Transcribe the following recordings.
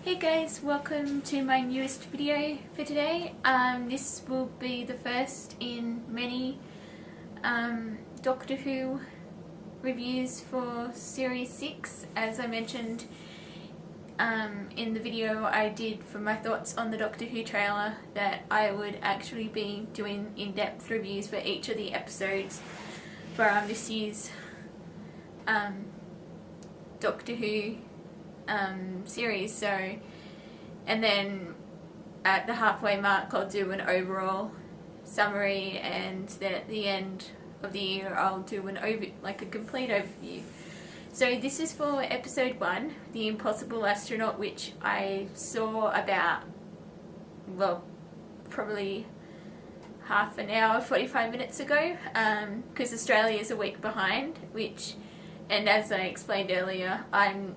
Hey guys, welcome to my newest video for today. This will be the first in many Doctor Who reviews for Series 6. As I mentioned in the video I did for my thoughts on the Doctor Who trailer, that I would actually be doing in-depth reviews for each of the episodes for this year's Doctor Who series. So, and then at the halfway mark I'll do an overall summary, and then at the end of the year I'll do a complete overview. So this is for episode 1, The Impossible Astronaut, which I saw about, well, probably half an hour, 45 minutes ago, because Australia is a week behind, and as I explained earlier, I'm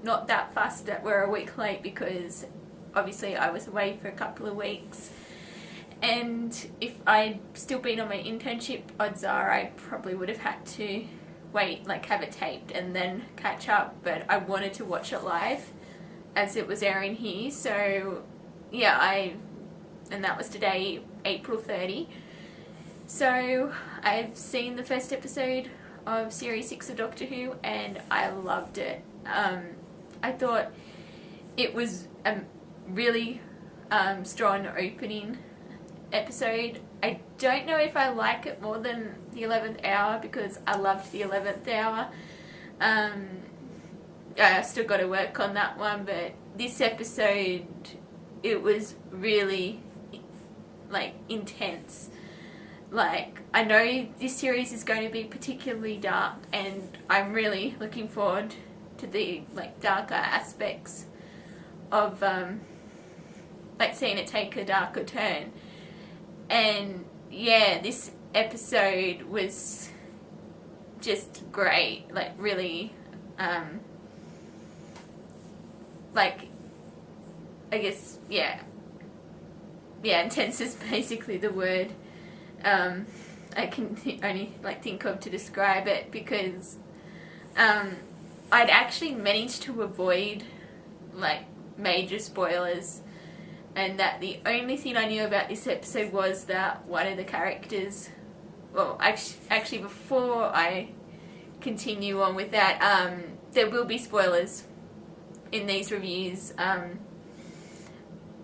not that fussed that we're a week late because obviously I was away for a couple of weeks, and if I'd still been on my internship, odds are I probably would have had to wait, have it taped and then catch up, but I wanted to watch it live as it was airing here. So yeah, and that was today, April 30. So I've seen the first episode of Series 6 of Doctor Who and I loved it. I thought it was a really strong opening episode. I don't know if I like it more than the 11th hour because I loved the 11th hour. I still got to work on that one, but this episode, it was really intense. I know this series is going to be particularly dark, and I'm really looking forward to the darker aspects of seeing it take a darker turn. And yeah, this episode was just great, really I guess intense is basically the word I can only think of to describe it, because I'd actually managed to avoid major spoilers, and that the only thing I knew about this episode was that one of the characters, well, actually before I continue on with that, there will be spoilers in these reviews,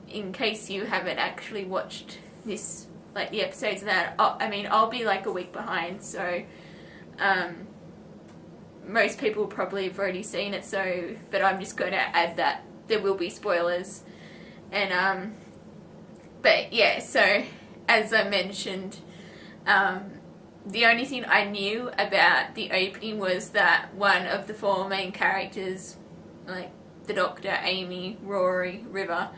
in case you haven't actually watched this, the episodes that, I'll be a week behind, so most people probably have already seen it, so, but I'm just going to add that there will be spoilers. And but yeah, so as I mentioned, the only thing I knew about the opening was that one of the 4 main characters, the Doctor, Amy, Rory, River,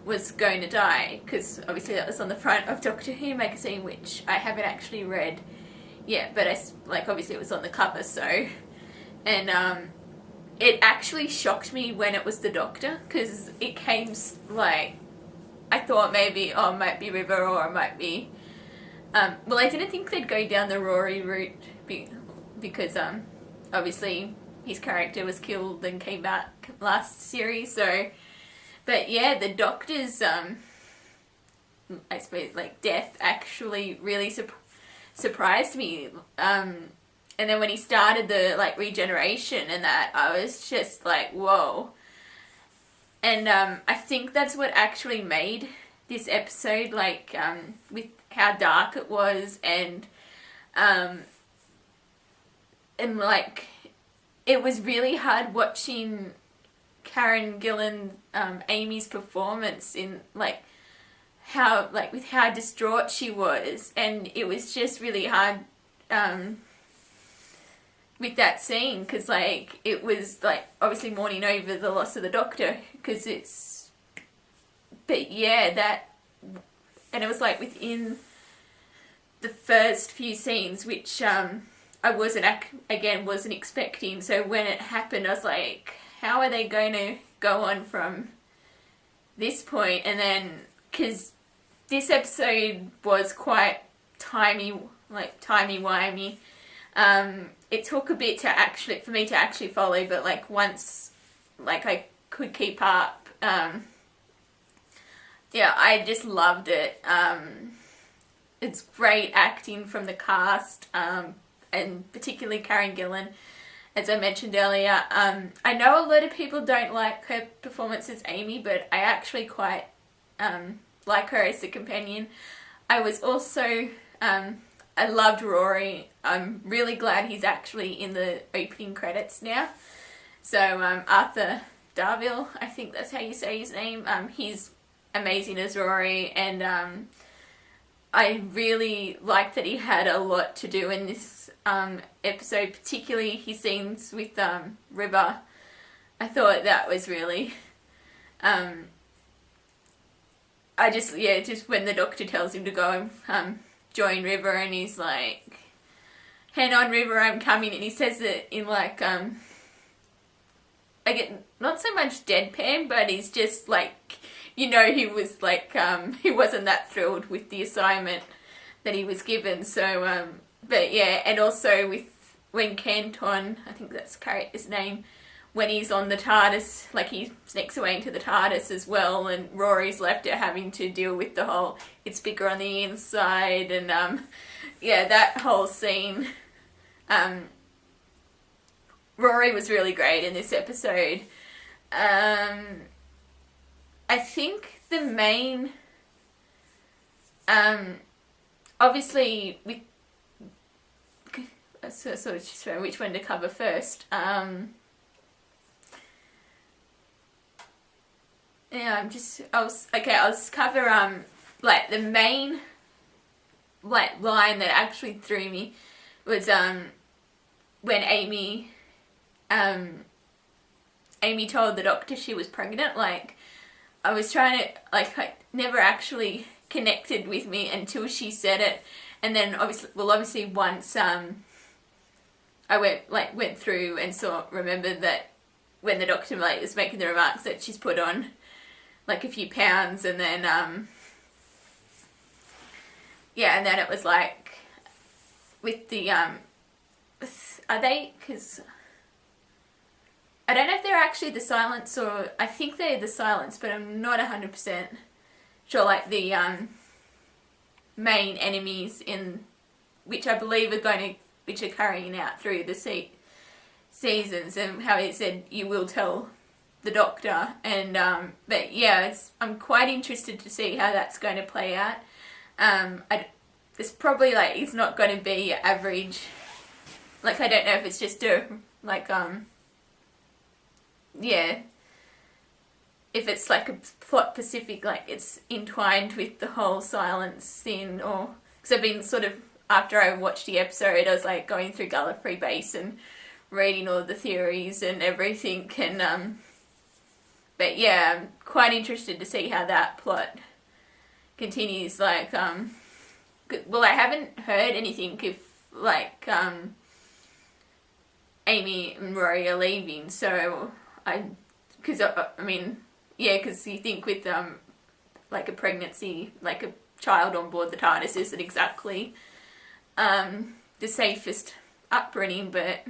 was going to die, because obviously that was on the front of Doctor Who magazine, which I haven't actually read yet, but obviously it was on the cover, so. And it actually shocked me when it was the Doctor, because it came I thought maybe, it might be River, or it might be well, I didn't think they'd go down the Rory route because obviously his character was killed and came back last series, so. But yeah, the Doctor's I suppose death actually really surprised me. And then when he started the regeneration and that, I was just whoa. And I think that's what actually made this episode with how dark it was, and it was really hard watching Karen Gillan, Amy's performance in how with how distraught she was, and it was just really hard with that scene, because it was obviously mourning over the loss of the Doctor, because it's, but yeah, that, and it was within the first few scenes, which I wasn't expecting. So when it happened, I was how are they going to go on from this point? And then, because this episode was quite timey-wimey, it took a bit for me to actually follow, but once I could keep up. Yeah, I just loved it. It's great acting from the cast, and particularly Karen Gillan, as I mentioned earlier. I know a lot of people don't like her performance as Amy, but I actually quite like her as the companion. I was also, I loved Rory. I'm really glad he's actually in the opening credits now. So Arthur Darvill, I think that's how you say his name, he's amazing as Rory, and I really liked that he had a lot to do in this episode, particularly his scenes with River. I thought that was really... just when the Doctor tells him to go and join River, and he's like, "Hang on, River, I'm coming," and he says it in like, I get not so much deadpan, but he's just like, he was like, he wasn't that thrilled with the assignment that he was given. So, but yeah, and also with when Canton, I think that's the character's name, when he's on the TARDIS, like he sneaks away into the TARDIS as well, and Rory's left at having to deal with the whole, it's bigger on the inside, and yeah, that whole scene. Rory was really great in this episode. I think the main, obviously, with sort of just which one to cover first. Yeah, I'll just cover like the main like line that actually threw me was when Amy told the Doctor she was pregnant. Like, I was trying to, like, I never actually connected with me until she said it, and then obviously once I went through and remembered that when the Doctor was making the remarks that she's put on like a few pounds, and then and then it was like with the are they, because I don't know if they're actually the Silence, or I think they're the Silence, but I'm not 100% sure, like the main enemies in which I believe which are carrying out through the seasons, and how he said you will tell the Doctor, and but yeah, I'm quite interested to see how that's going to play out. It's probably like, it's not going to be average, like, I don't know if it's just a like if it's like a plot specific, like it's entwined with the whole Silence thing, or because I've been sort of, after I watched the episode, I was like going through Gallifrey Base and reading all the theories and everything, and but yeah, I'm quite interested to see how that plot continues. Like, well, I haven't heard anything if like Amy and Rory are leaving, so because you think with like a pregnancy, like a child on board the TARDIS isn't exactly the safest upbringing, but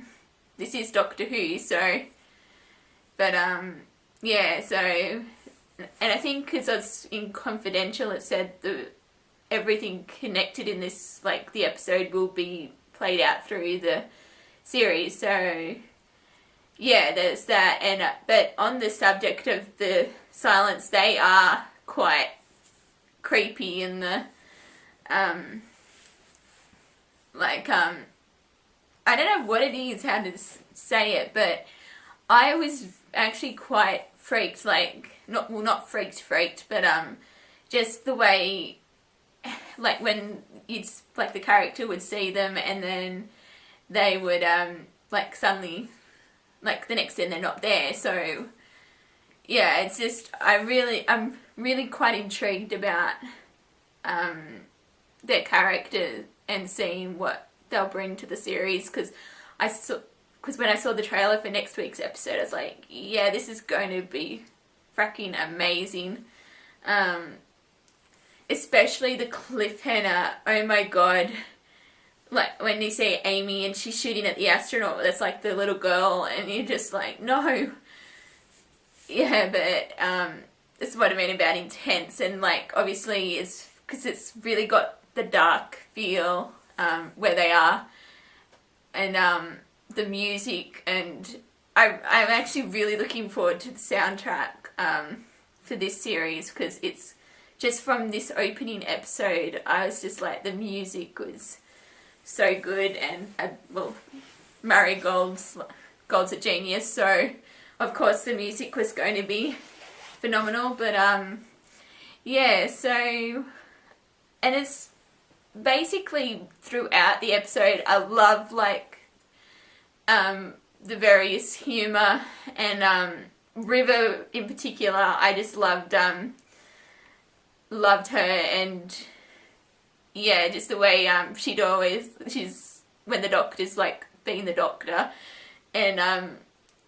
this is Doctor Who, so, but yeah, so, and I think because I was in Confidential, it said everything connected in this, like, the episode will be played out through the series, so yeah, there's that. And but on the subject of the Silence, they are quite creepy in the I don't know what it is, how to say it, but I was actually quite freaked, like, not freaked, but just the way, like, when it's like the character would see them and then they would like suddenly, like, the next thing they're not there. So yeah, it's just, I'm really quite intrigued about their character and seeing what they'll bring to the series, because when I saw the trailer for next week's episode, I was like, yeah, this is going to be fracking amazing. Especially the cliffhanger. Oh my god. Like, when you see Amy and she's shooting at the astronaut that's like the little girl, and you're just like, no. yeah, but that's what I mean about intense, and like obviously it's because it's really got the dark feel where they are, and the music, and I'm actually really looking forward to the soundtrack for this series, because it's just from this opening episode, I was just like, the music was so good, and well, Murray Gold's a genius, so of course the music was going to be phenomenal. But yeah, so, and it's basically throughout the episode, I love like the various humor, and River in particular, I just loved her, and yeah, just the way she's when the doctor's like being the doctor, and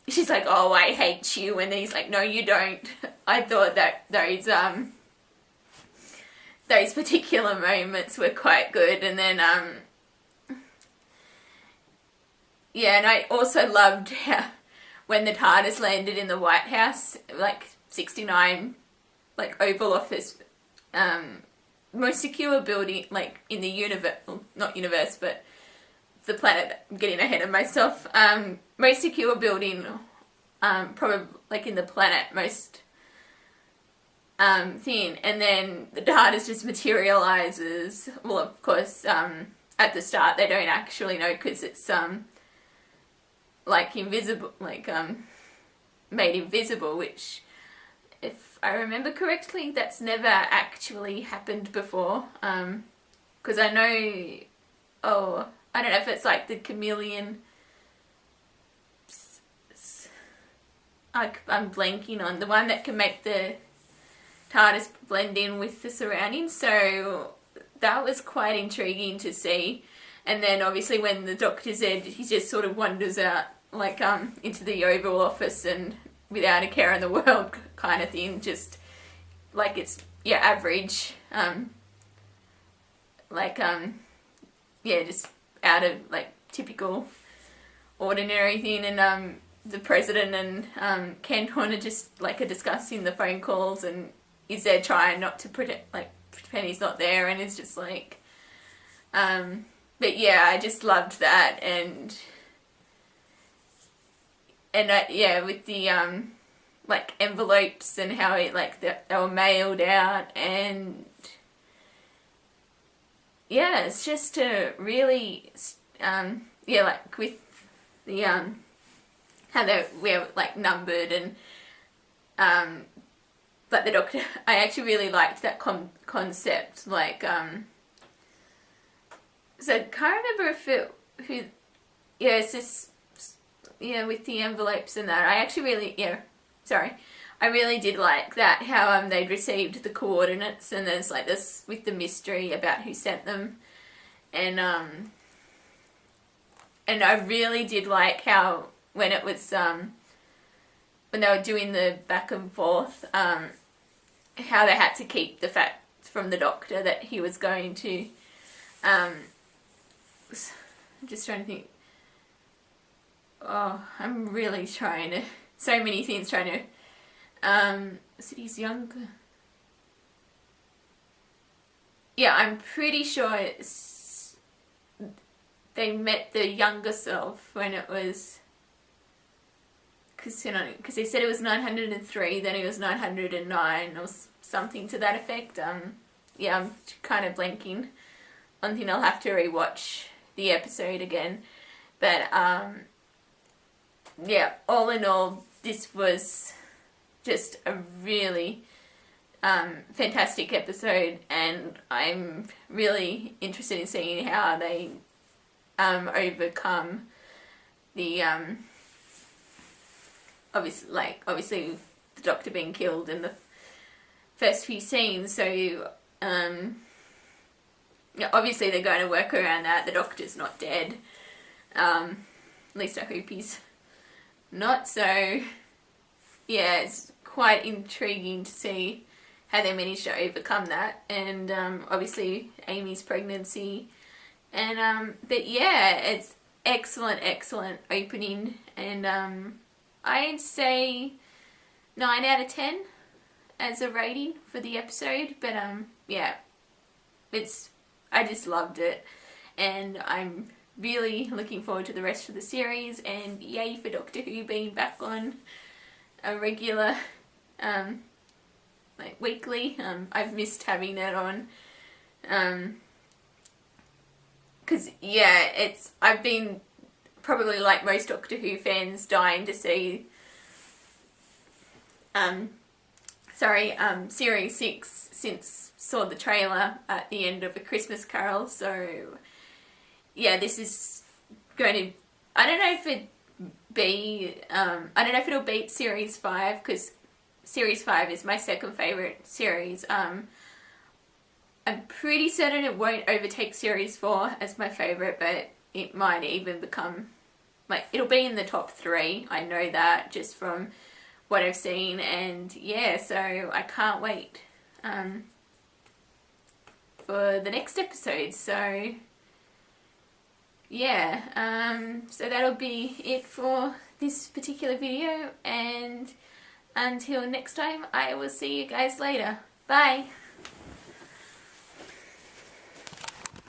she's like, oh, I hate you, and then he's like, no, you don't. I thought that those particular moments were quite good, and then yeah, and I also loved how when the TARDIS landed in the White House, like 69, like Oval Office, most secure building, like in the universe, well, not universe, but the planet. I'm getting ahead of myself. Most secure building, probably like in the planet, most thing, and then the TARDIS just materializes. Well, of course, at the start they don't actually know because it's like invisible, like made invisible, which, if I remember correctly, that's never actually happened before. Because I know, oh, I don't know if it's like the chameleon. I'm blanking on the one that can make the TARDIS blend in with the surroundings. So that was quite intriguing to see. And then obviously when the Doctor said, he just sort of wanders out like into the Oval Office and without a care in the world kind of thing, just like it's your average yeah, just out of like typical ordinary thing, and the president and Ken Horner just like are discussing the phone calls, and is there trying not to pretend he's not there, and it's just like but yeah, I just loved that, and yeah, with the like envelopes and how it like they were mailed out, and yeah, it's just a really yeah, like with the how they were like numbered, and but the Doctor, I actually really liked that concept, like so I can't remember if it yeah, it's just, yeah, with the envelopes and that, I actually really, yeah, sorry, I really did like that, how they'd received the coordinates, and there's like this with the mystery about who sent them, and I really did like how when it was when they were doing the back and forth, how they had to keep the fact from the Doctor that he was going to I'm just trying to think. Oh, I'm really trying to, so many things trying to, is it his younger? Yeah, I'm pretty sure they met the younger self when it was, because they said it was 903, then it was 909, or something to that effect. Yeah, I'm kind of blanking. One thing, I'll have to rewatch the episode again, but yeah, all in all, this was just a really fantastic episode, and I'm really interested in seeing how they overcome the obviously the Doctor being killed in the first few scenes, so yeah, obviously they're going to work around that. The Doctor's not dead, at least I hope he's not, so yeah, it's quite intriguing to see how they managed to overcome that, and obviously Amy's pregnancy, and but yeah, it's excellent opening, and I'd say 9 out of 10 as a rating for the episode, but yeah, I just loved it, and I'm really looking forward to the rest of the series, and yay for Doctor Who being back on a regular like weekly. I've missed having it on, because yeah, I've been probably like most Doctor Who fans dying to see series 6 since saw the trailer at the end of A Christmas Carol. So yeah, this is going to, I don't know if it'll beat series 5, because series 5 is my second favourite series. I'm pretty certain it won't overtake series 4 as my favourite, but it might even become, like, it'll be in the top 3. I know that just from what I've seen, and yeah, so I can't wait for the next episode. So yeah, so that'll be it for this particular video, and until next time, I will see you guys later. Bye!